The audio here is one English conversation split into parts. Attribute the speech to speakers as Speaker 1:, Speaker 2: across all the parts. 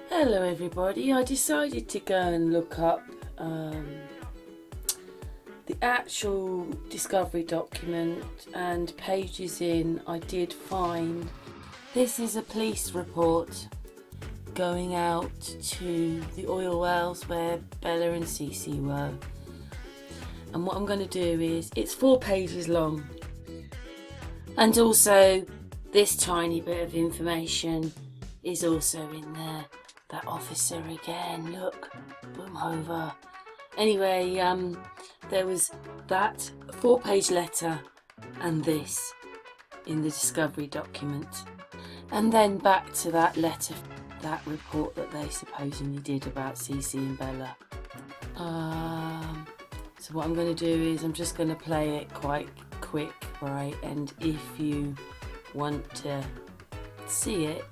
Speaker 1: Hello everybody, I decided to go and look up the actual discovery document, and pages in I did find this is a police report going out to the oil wells where Bella and Cece were. And what I'm going to do is, it's 4 pages long, and also this tiny bit of information is also in there. That officer again, look, boom over. Anyway, there was that 4-page letter and this in the discovery document, and then back to that letter, that report that they supposedly did about Cece and Bella. So what I'm going to do is I'm just going to play it quite quick, right? And if you want to see it,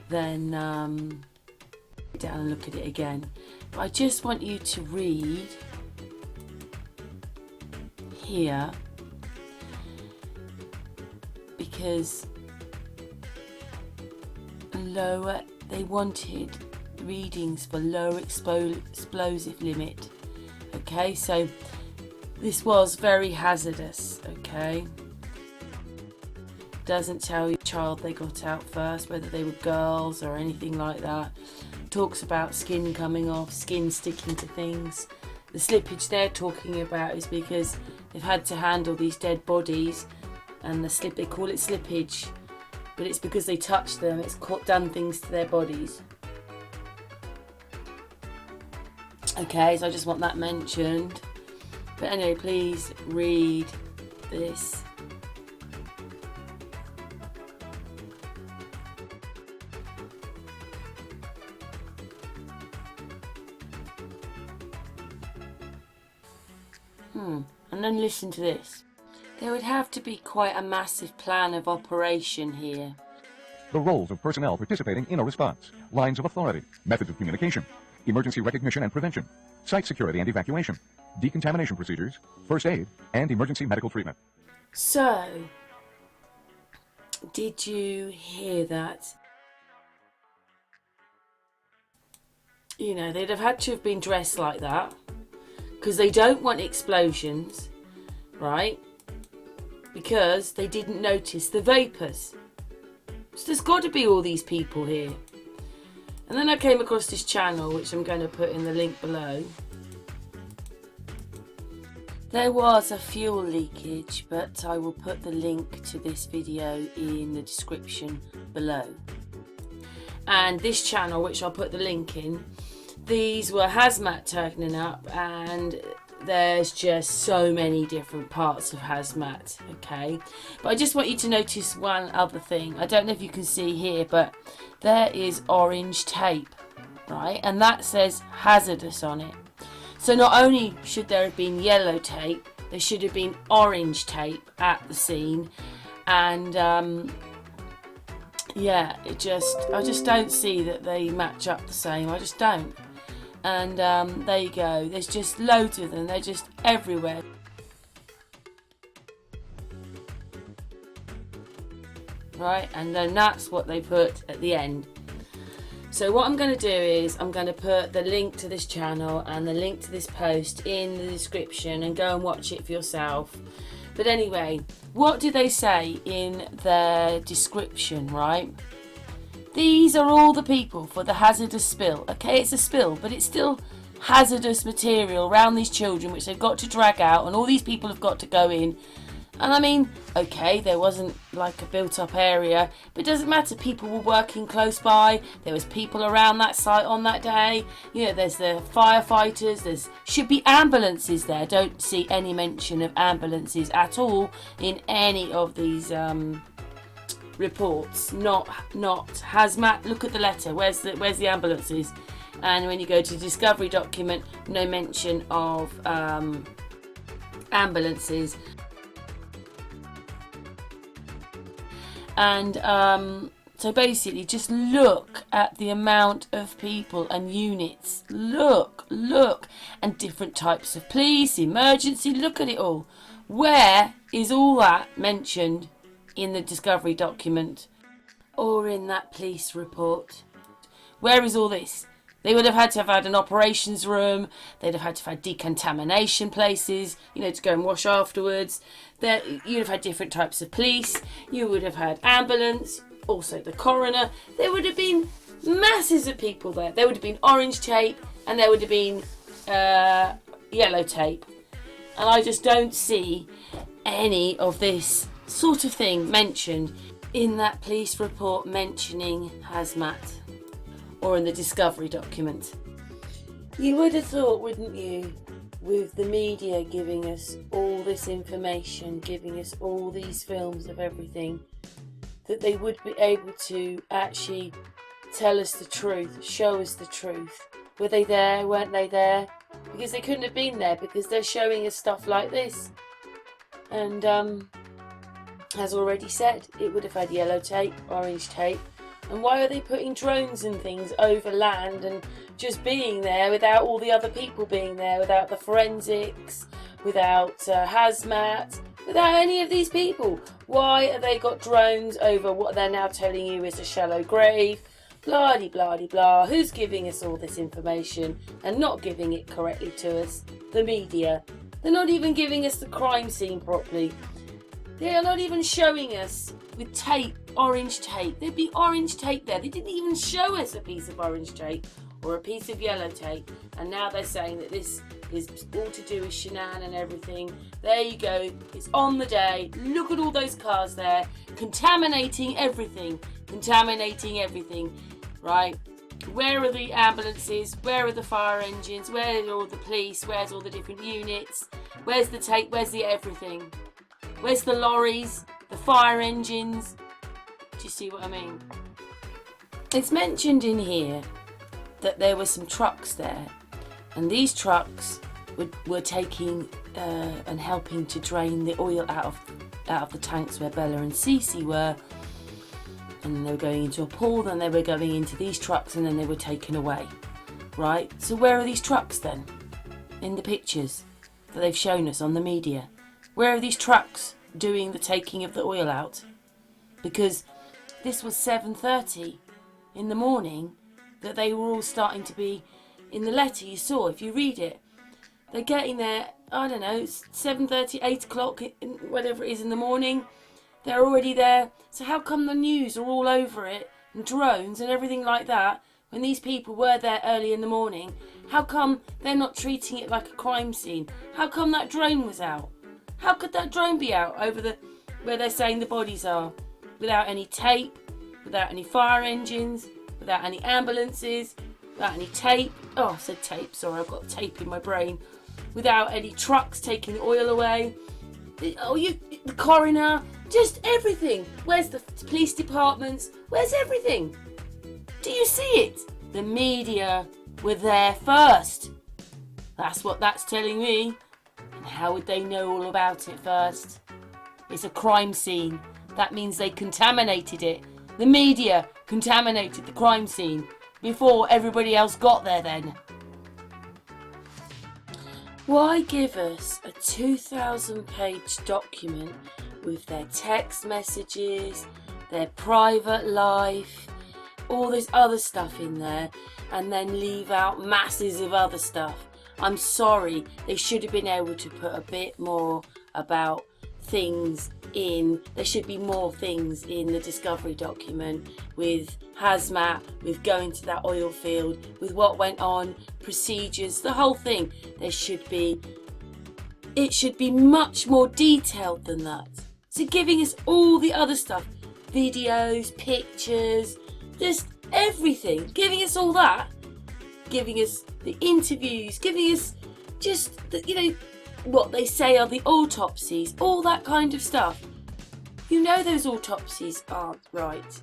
Speaker 1: then down and look at it again. But I just want you to read here, because they wanted readings for lower explosive limit. Okay, so this was very hazardous. Okay, doesn't tell you the child they got out first, whether they were girls or anything like that. Talks about skin coming off, skin sticking to things. The slippage they're talking about is because they've had to handle these dead bodies, and they call it slippage, but it's because they touched them, it's done things to their bodies. Okay, so I just want that mentioned. But anyway, please read this. And then listen to this. There would have to be quite a massive plan of operation here.
Speaker 2: The roles of personnel participating in a response, lines of authority, methods of communication, emergency recognition and prevention, site security and evacuation, decontamination procedures, first aid, and emergency medical treatment.
Speaker 1: So, did you hear that? You know, they'd have had to have been dressed like that, because they don't want explosions, right? Because they didn't notice the vapours. So there's got to be all these people here. And then I came across this channel, which I'm going to put in the link below. There was a fuel leakage, but I will put the link to this video in the description below. And this channel, which I'll put the link in, these were HAZMAT turning up, and there's just so many different parts of HAZMAT, okay? But I just want you to notice one other thing. I don't know if you can see here, but there is orange tape, right? And that says hazardous on it. So not only should there have been yellow tape, there should have been orange tape at the scene. And yeah, I just don't see that they match up the same. I just don't. And there you go, there's just loads of them, they're just everywhere. Right, and then that's what they put at the end. So what I'm going to do is I'm going to put the link to this channel and the link to this post in the description, and go and watch it for yourself. But anyway, what do they say in their description, right? These are all the people for the hazardous spill. Okay, it's a spill, but it's still hazardous material around these children, which they've got to drag out, and all these people have got to go in. And I mean, okay, there wasn't like a built-up area, but it doesn't matter. People were working close by. There was people around that site on that day. You know, there's the firefighters. There should be ambulances there. Don't see any mention of ambulances at all in any of these reports. Not HAZMAT. Look at the letter. Where's the ambulances? And when you go to the discovery document, no mention of ambulances. And so basically, just look at the amount of people and units. Look, and different types of police, emergency. Look at it all. Where is all that mentioned in the discovery document or in that police report. Where is all this? They would have had to have had an operations room. They'd have had to have had decontamination places, to go and wash afterwards. You'd have had different types of police. You would have had ambulance, also the coroner. There would have been masses of people there. There would have been orange tape and there would have been yellow tape. And I just don't see any of this sort of thing mentioned in that police report mentioning HAZMAT or in the discovery document. You would have thought, wouldn't you, with the media giving us all this information, giving us all these films of everything, that they would be able to actually tell us the truth, show us the truth. Were they there? Weren't they there? Because they couldn't have been there because they're showing us stuff like this. And as already said, it would have had yellow tape, orange tape. And why are they putting drones and things over land and just being there without all the other people being there, without the forensics, without HAZMAT, without any of these people? Why have they got drones over what they're now telling you is a shallow grave? Blah de blah de blah. Who's giving us all this information and not giving it correctly to us? The media. They're not even giving us the crime scene properly. They are not even showing us with tape, orange tape. There'd be orange tape there. They didn't even show us a piece of orange tape or a piece of yellow tape. And now they're saying that this is all to do with Shanann and everything. There you go. It's on the day. Look at all those cars there. Contaminating everything. Contaminating everything. Right? Where are the ambulances? Where are the fire engines? Where are all the police? Where's all the different units? Where's the tape? Where's the everything? Where's the lorries? The fire engines? Do you see what I mean? It's mentioned in here that there were some trucks there, and these trucks were taking and helping to drain the oil out of the tanks where Bella and Cece were, and then they were going into a pool, then they were going into these trucks, and then they were taken away. Right? So where are these trucks then? In the pictures that they've shown us on the media. Where are these trucks doing the taking of the oil out? Because this was 7:30 in the morning that they were all starting to be in the letter you saw. If you read it, they're getting there, I don't know, 7:30, 8 o'clock, whatever it is in the morning. They're already there. So how come the news are all over it and drones and everything like that when these people were there early in the morning? How come they're not treating it like a crime scene? How come that drone was out? How could that drone be out over where they're saying the bodies are? Without any tape, without any fire engines, without any ambulances, without any tape. Oh, I said tape, sorry, I've got tape in my brain. Without any trucks taking the oil away. The coroner, just everything. Where's the police departments? Where's everything? Do you see it? The media were there first. That's what that's telling me. And how would they know all about it first? It's a crime scene. That means they contaminated it. The media contaminated the crime scene before everybody else got there then. Why give us a 2,000-page document with their text messages, their private life, all this other stuff in there, and then leave out masses of other stuff? I'm sorry, they should have been able to put a bit more about things in. There should be more things in the discovery document with HAZMAT, with going to that oil field, with what went on, procedures, the whole thing. It should be much more detailed than that. So giving us all the other stuff, videos, pictures, just everything, giving us all that, giving us the interviews, giving us just what they say are the autopsies, all that kind of stuff. You know those autopsies aren't right.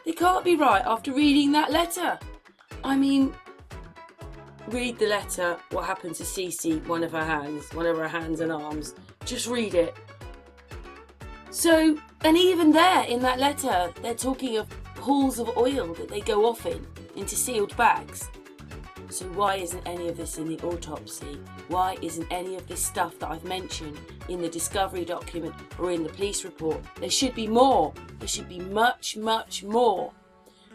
Speaker 1: They can't be right after reading that letter. I mean, read the letter, what happened to Cece, one of her hands and arms. Just read it. So, and even there in that letter, they're talking of pools of oil that they go off into sealed bags. So why isn't any of this in the autopsy? Why isn't any of this stuff that I've mentioned in the discovery document or in the police report? There should be more. There should be much, much more.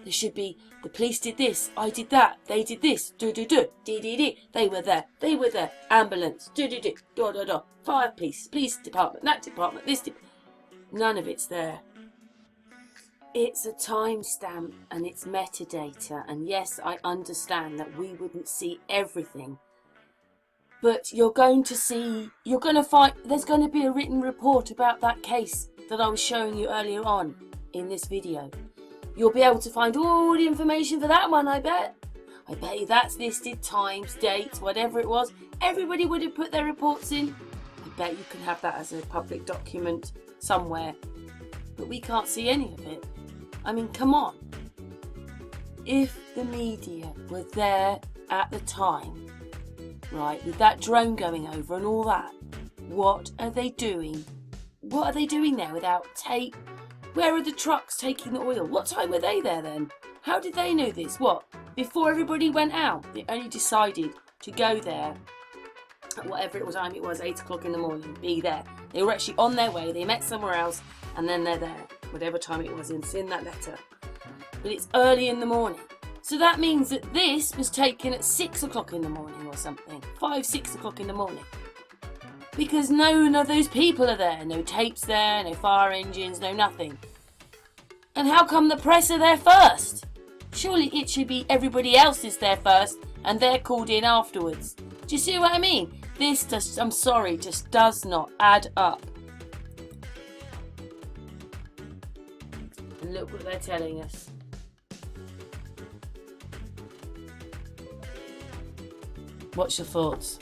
Speaker 1: There should be, the police did this, I did that, they did this, they were there, ambulance, fire police department, that department, this department. None of it's there. It's a timestamp and it's metadata, and yes, I understand that we wouldn't see everything, but you're going to find, there's going to be a written report about that case that I was showing you earlier on in this video. You'll be able to find all the information for that one, I bet. I bet you that's listed, times, dates, whatever it was. Everybody would have put their reports in. I bet you can have that as a public document somewhere, but we can't see any of it. I mean, come on. If the media were there at the time, right, with that drone going over and all that, what are they doing? What are they doing there without tape? Where are the trucks taking the oil? What time were they there then? How did they know this? What? Before everybody went out? They only decided to go there at whatever time it was, 8 o'clock in the morning, be there. They were actually on their way. They met somewhere else and then they're there. Whatever time it was, it's in that letter. But it's early in the morning. So that means that this was taken at 6 o'clock in the morning or something. 5, 6 o'clock in the morning. Because none of those people are there. No tapes there, no fire engines, no nothing. And how come the press are there first? Surely it should be everybody else is there first and they're called in afterwards. Do you see what I mean? This just, I'm sorry, just does not add up. And look what they're telling us. What's your thoughts?